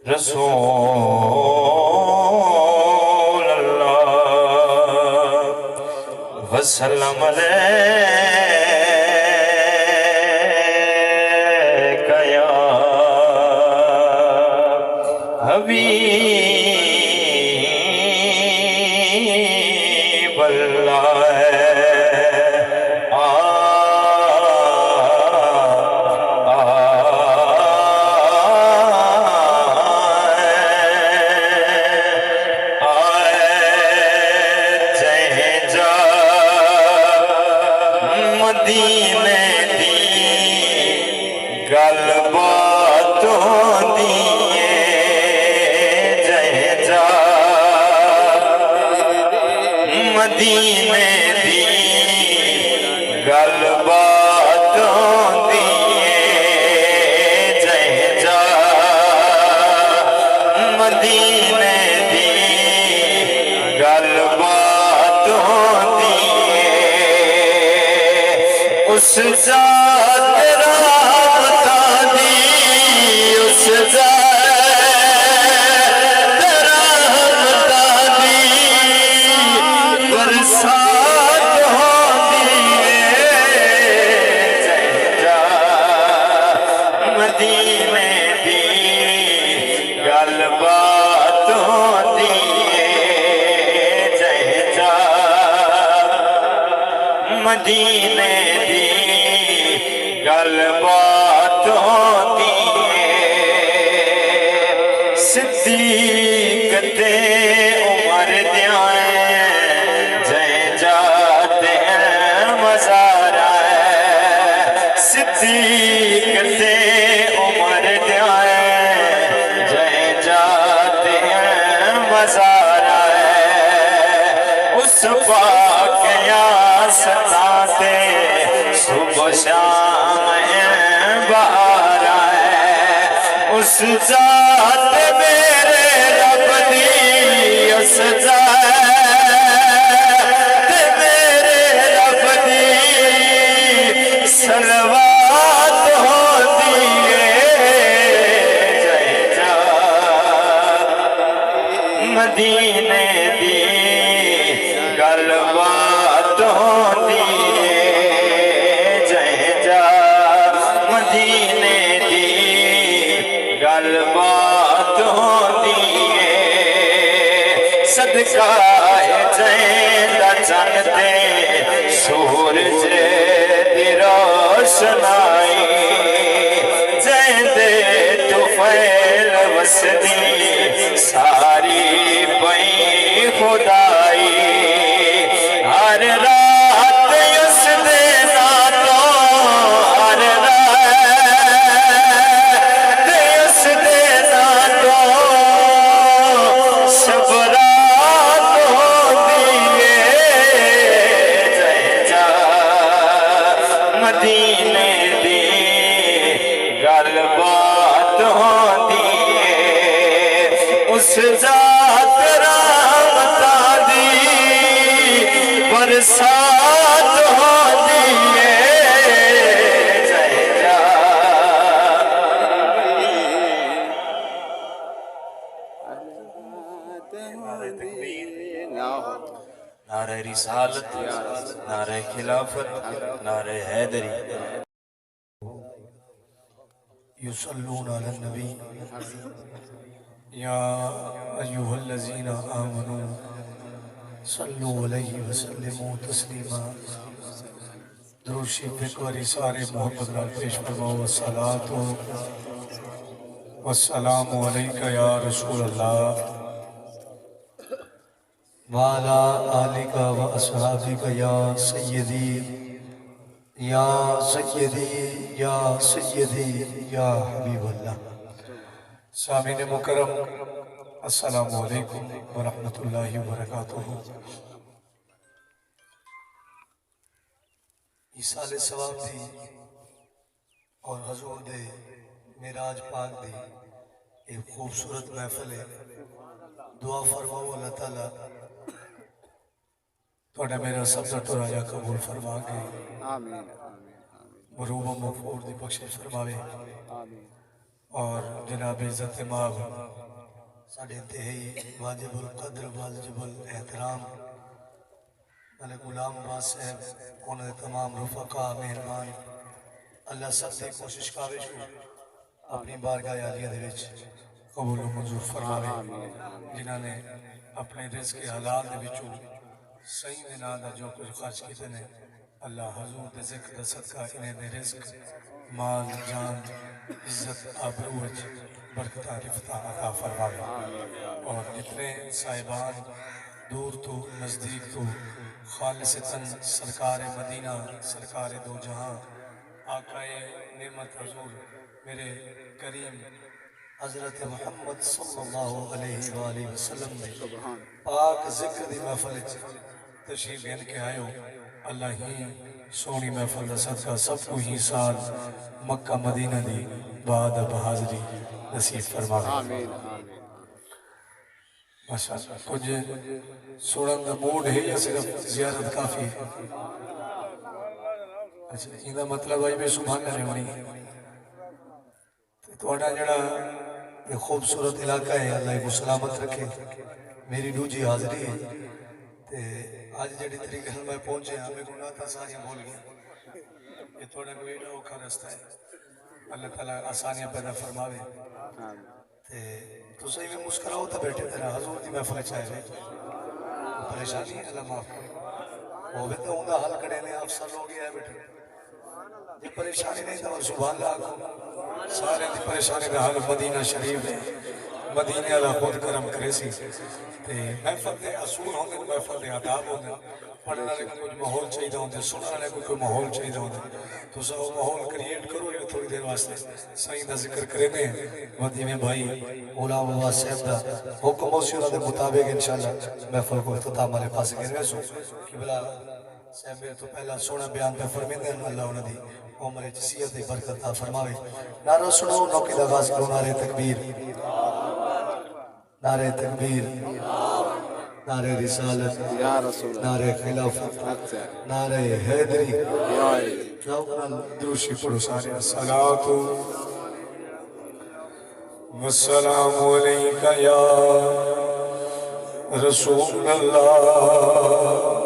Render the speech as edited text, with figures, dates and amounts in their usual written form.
رسول اللہ وسلم علیک یا حبیب اللہ مدینے دی گل باتوں دیئے جائے جا مدینے دی گل باتوں دیئے اس ذات رحمتہ دی اس ذات مدینے دی گل باتوں دیئے صدیق تے عمر دیاں جائے جاتے ہیں مزارہ صدیق تے عمر دیاں جائے جاتے ہیں مزارہ اس پاک ستاتے صبح شام بہار ہے اس ذات میرے رب دی اس ذات میرے رب دی صلوات ہوتی ہے جائے جا مدینے دی گل باتوں دیئے جائے جا مدینے دی گل باتوں دیئے صدقہ جائیں دا چاہتے سورج دی روشنائی جائیں دے تو فیل وسدی ساری پئی خدائی ہر رات اس دے ناتوں ہر رات اس دے ناتوں سب رات ہوتی ہے جائے جا مدینے دی گل باتوں دیئے اس ذات رحمتہ دی برسات ہوتی ہے جائے جا نعرہ تکبیر نعرہ رسالت نعرہ خلافت نعرہ حیدری یصلون علی النبی یا ایوہ الذین آمنوا صلو علیہ وسلموا تسلیما درود شریف ایک باری سارے محبت نال پیش فرماؤ والصلاۃ والسلام علیکہ یا رسول اللہ وعلا آلکہ و اصحابکہ یا سیدی یا سیدی یا سیدی یا حبیب اللہ سامعین مکرم السلام علیکم ورحمۃ اللہ وبرکاتہ ایصال ثواب تھی اور حضور دے معراج پاک دی ایک خوبصورت محفل ہے دعا فرماؤ اللہ تعالیٰ توڑا میرا سب دا ٹورایا قبول فرما کے مروب و مغفور دی بخشش فرماوے اور جناب عزت مآب ساڑھے انتہائی واجب القدر واجب الاحترام ملک غلام عباس صاحب انہوں نے تمام رفقا مہربان اللہ سب سے کوشش کاوش کو اپنی بارگاہ عالیہ دے وچ قبول و منظور فرماوے جنہاں نے اپنے رزق کے حلال دے وچوں صحیح دنہ دا جو کچھ خرچ کیتے نے اللہ حضور دے ذکر دا صدقہ انہیں دے رزق مال جان عزت آبرو برکتہ رفتہ عطا فرماوے اور جتنے صاحبان دور تو نزدیک تو خالصتاً سرکار مدینہ سرکار دو جہاں آقائے نعمت حضور میرے کریم حضرت محمد صلی اللہ علیہ وآلہ وسلم نے پاک ذکر دی محفل تشریف گھن کے آئے ہو اللہ ہی سونی محفل دا صدقہ سب کو ہی سال مکہ مدینہ دی بعد بحاضری نصیب فرمائے ماشاءاللہ کچھ سوڑن دا موڈ ہے یا صرف زیارت کافی ہے اچھا یہ مطلب آئی میں سبحان کرنے ہونی توڑا جڑا یہ خوبصورت علاقہ ہے اللہ کو سلامت رکھے میری دوجی حاضری ہے آج جڑی طریقے سے میں پہنچے ہیں ہمیں گناہ تھا ساری بھول گیا یہ تھوڑا کوئی ایڈا اوکھا رستہ ہے اللہ تعالیٰ آسانیاں پیدا فرماوے تو صحیح میں مسکراؤ تھا بیٹھے تیرا حضور دی محفل چاہے ہوئے پریشانی ہے اللہ معاف کرے وہ بھی تو ہوں حل کڑے نے افسر لوگ ہے بیٹھے یہ پریشانی نہیں تھا اور سبحان اللہ کو سارے دی پریشانی کا حل مدینہ شریف ہے مدینہ اللہ خود کرم کرے سی محفل دے اصول ہوں گے محفل دے آداب ہوں گے پڑھنے والے کو کچھ ماحول چاہیے ہوں گے سننے والے کو کوئی ماحول چاہیے ہوں گے تو سب ماحول کریٹ کرو یہ تھوڑی دیر واسطے صحیح دا ذکر کرے دیں مدینہ بھائی غلام عباس صاحب دا حکم موسیقہ دے مطابق انشاءاللہ محفل کو اختتام والے پاس گرنے سو کہ بلا صاحب میرے تو پہلا سونا بیان پہ فرمیندے ہیں اللہ انہوں دی عمر جسیت برکتہ فرماوے نعرہ سنو نوکی دا غاز کرو نعرہ تکبیر نعرہ تکبیر نعرہ رسالت نعرہ خلافت نعرہ حیدری دروشی پڑھو سارے الصلاة والسلام علیکہ یا رسول اللہ